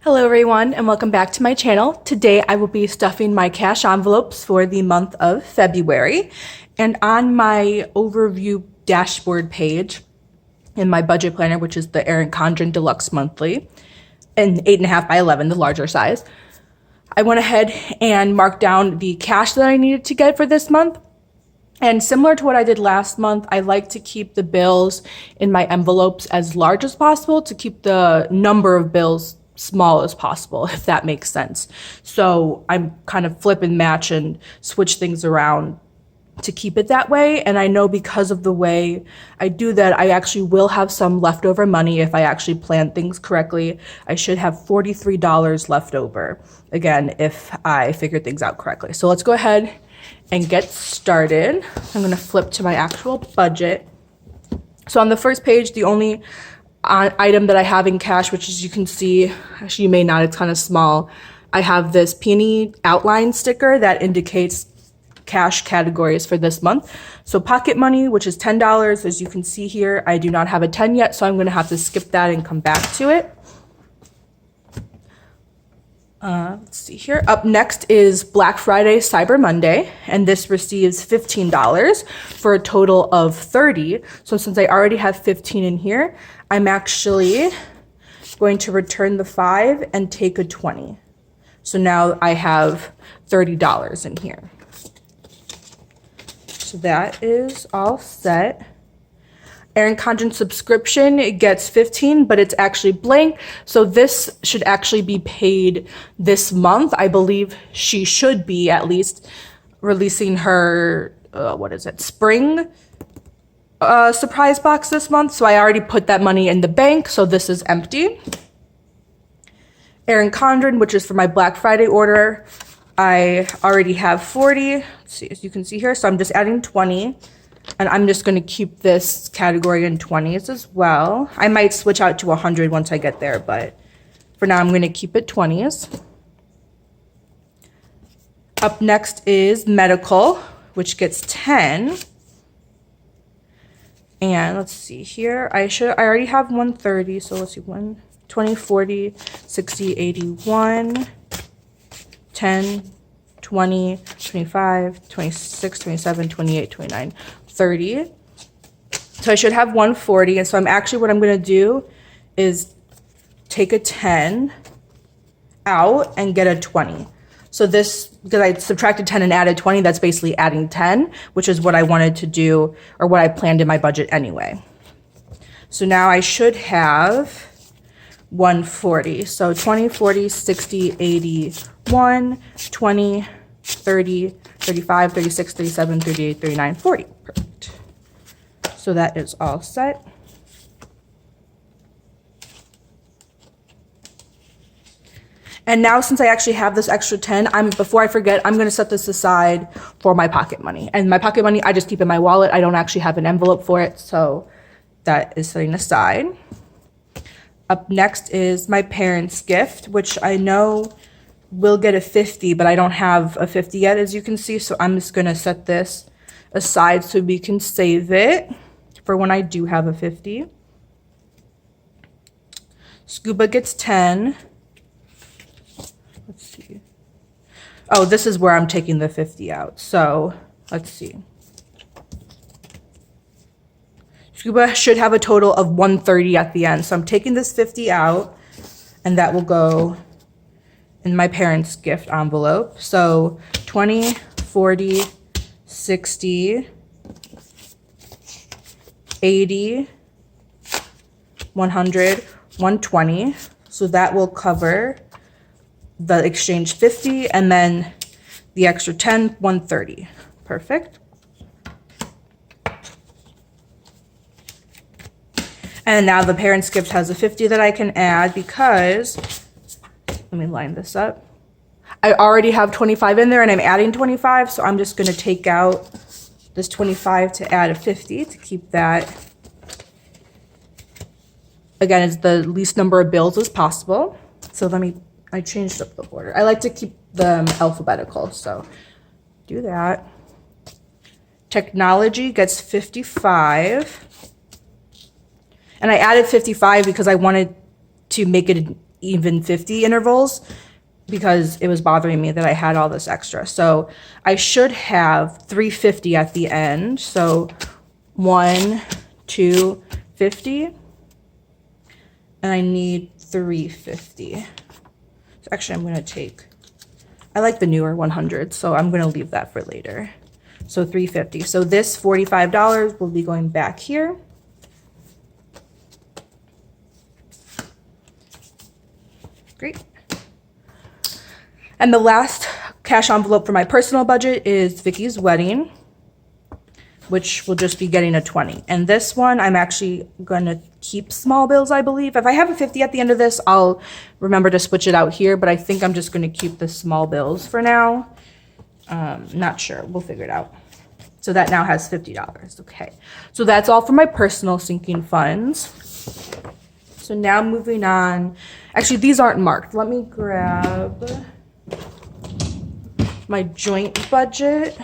Hello everyone and welcome back to my channel. Today I will be stuffing my cash envelopes for the month of February. And on my overview dashboard page in my budget planner, which is the Erin Condren Deluxe Monthly, and 8.5 by 11, the larger size, I went ahead and marked down the cash that I needed to get for this month. And similar to what I did last month, I like to keep the bills in my envelopes as large as possible to keep the number of bills small as possible, if that makes sense. So I'm kind of flip and match and switch things around to keep it that way. And I know because of the way I do that, I actually will have some leftover money if I actually plan things correctly. I should have $43 left over, again, if I figure things out correctly. So let's go ahead and get started. I'm gonna flip to my actual budget. So on the first page, the only item that I have in cash, which as you can see, actually you may not, it's kind of small. I have this peony outline sticker that indicates cash categories for this month. So pocket money, which is $10, as you can see here, I do not have a 10 yet, so I'm gonna have to skip that and come back to it. Let's see here. Up next is Black Friday, Cyber Monday, and this receives $15 for a total of $30. So since I already have 15 in here, I'm actually going to return the 5 and take a 20. So now I have $30 in here. So that is all set. Erin Condren subscription, it gets 15, but it's actually blank. So this should actually be paid this month. I believe she should be at least releasing her, spring surprise box this month. So I already put that money in the bank, so this is empty. Erin Condren, which is for my Black Friday order, I already have 40, let's see, as you can see here. So I'm just adding 20. And I'm just going to keep this category in 20s as well. I might switch out to 100 once I get there, but for now I'm going to keep it 20s. Up next is medical, which gets 10. And let's see here. I already have 130, so let's see, 1, 20, 40, 60, 81, 10, 20, 25, 26, 27, 28, 29, 30. So I should have 140. And so what I'm going to do is take a 10 out and get a 20. So this, because I subtracted 10 and added 20, that's basically adding 10, which is what I wanted to do or what I planned in my budget anyway. So now I should have 140. So 20, 40, 60, 81, 20, 30, 35, 36, 37, 38, 39, 40. Perfect. So that is all set. And now since I actually have this extra 10, before I forget, I'm going to set this aside for my pocket money. And my pocket money, I just keep in my wallet. I don't actually have an envelope for it, so that is setting aside. Up next is my parents' gift, which I know will get a 50, but I don't have a 50 yet, as you can see. So I'm just going to set this aside so we can save it for when I do have a 50. Scuba gets 10. Let's see. Oh, this is where I'm taking the 50 out. So let's see. Scuba should have a total of 130 at the end. So I'm taking this 50 out, and that will go in my parents' gift envelope. So 20, 40, 60, 80, 100, 120. So that will cover the exchange 50 and then the extra 10, 130. Perfect. And now the parents' gift has a 50 that I can add because, let me line this up. I already have 25 in there and I'm adding 25, so I'm just going to take out this 25 to add a 50 to keep that, again, it's the least number of bills as possible. So I changed up the order. I like to keep them alphabetical, so do that. Technology gets 55. And I added 55 because I wanted to make it even 50 intervals because it was bothering me that I had all this extra. So I should have 350 at the end. So 1, 2, 50. And I need 350. So actually I'm gonna I like the newer 100, so I'm gonna leave that for later. So 350. So this $45 will be going back here. Great. And the last cash envelope for my personal budget is Vicky's wedding, which will just be getting a 20. And this one, I'm actually gonna keep small bills, I believe. If I have a 50 at the end of this, I'll remember to switch it out here, but I think I'm just gonna keep the small bills for now. Not sure, we'll figure it out. So that now has $50, okay. So that's all for my personal sinking funds. So now moving on, actually these aren't marked. Let me grab my joint budget.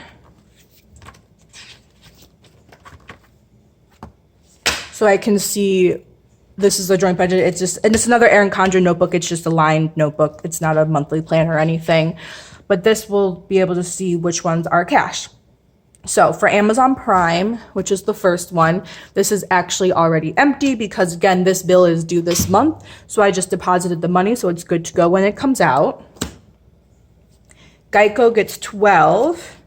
So I can see this is a joint budget. It's just, and it's another Erin Condren notebook. It's just a lined notebook. It's not a monthly plan or anything, but this will be able to see which ones are cash. So for Amazon Prime, which is the first one, this is actually already empty because again, this bill is due this month. So I just deposited the money, so it's good to go when it comes out. Geico gets 12.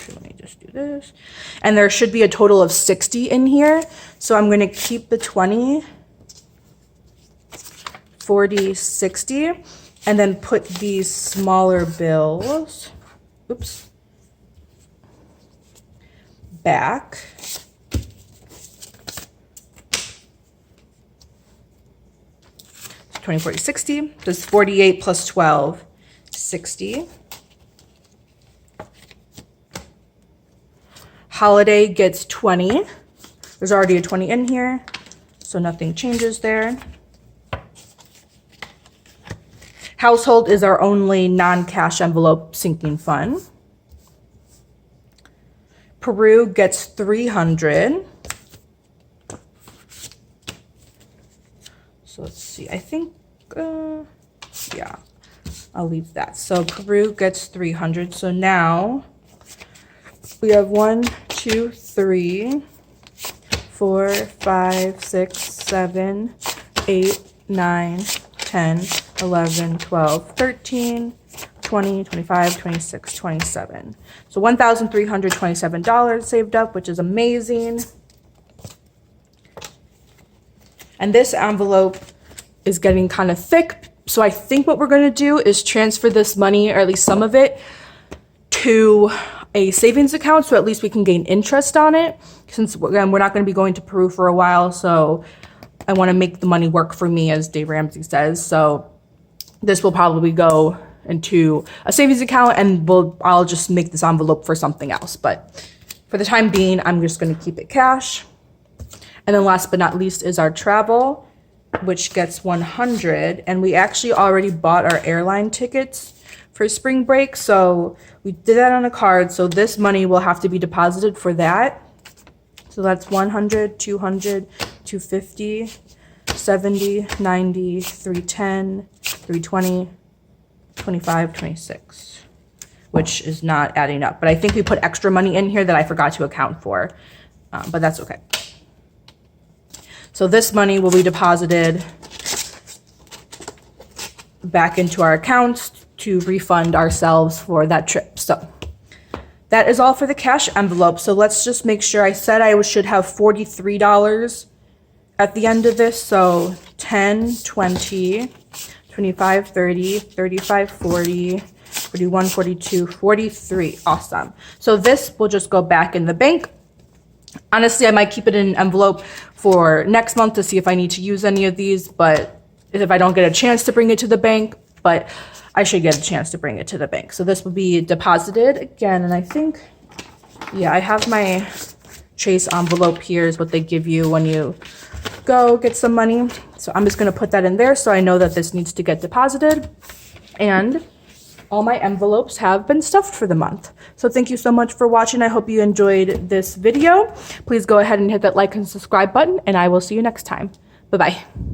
Let me just do this. And there should be a total of 60 in here. So I'm going to keep the 20, 40, 60, and then put these smaller bills, oops, back. So 20, 40, 60. This is 48 plus 12, 60. Holiday gets 20. There's already a 20 in here, so nothing changes there. Household is our only non-cash envelope sinking fund. Peru gets 300. So let's see, I think, yeah, I'll leave that. So Peru gets 300. So now we have 1, 2, 3, 4, 5, 6, 7, 8, 9, 10, 11, 12, 13, 20, 25, 26, 27. So $1,327 saved up, which is amazing. And this envelope is getting kind of thick. So I think what we're going to do is transfer this money, or at least some of it, to a savings account, so at least we can gain interest on it, since again we're not going to be going to Peru for a while. So I want to make the money work for me, as Dave Ramsey says. So this will probably go into a savings account, and I'll just make this envelope for something else. But for the time being, I'm just going to keep it cash. And then last but not least is our travel, which gets 100. And we actually already bought our airline tickets for spring break. So we did that on a card. So this money will have to be deposited for that. So that's 100, 200, 250, 70, 90, 310, 320, 25, 26, which is not adding up. But I think we put extra money in here that I forgot to account for, but that's okay. So this money will be deposited back into our accounts to refund ourselves for that trip. So that is all for the cash envelope. So let's just make sure. I said I should have $43 at the end of this. So 10, 20, 25, 30, 35, 40, 41, 42, 43. Awesome. So this will just go back in the bank. Honestly, I might keep it in an envelope for next month to see if I need to use any of these, but if I don't get a chance to bring it to the bank, but I should get a chance to bring it to the bank. So this will be deposited again. And I think, yeah, I have my Chase envelope here is what they give you when you go get some money. So I'm just going to put that in there so I know that this needs to get deposited. And all my envelopes have been stuffed for the month. So thank you so much for watching. I hope you enjoyed this video. Please go ahead and hit that like and subscribe button, and I will see you next time. Bye-bye.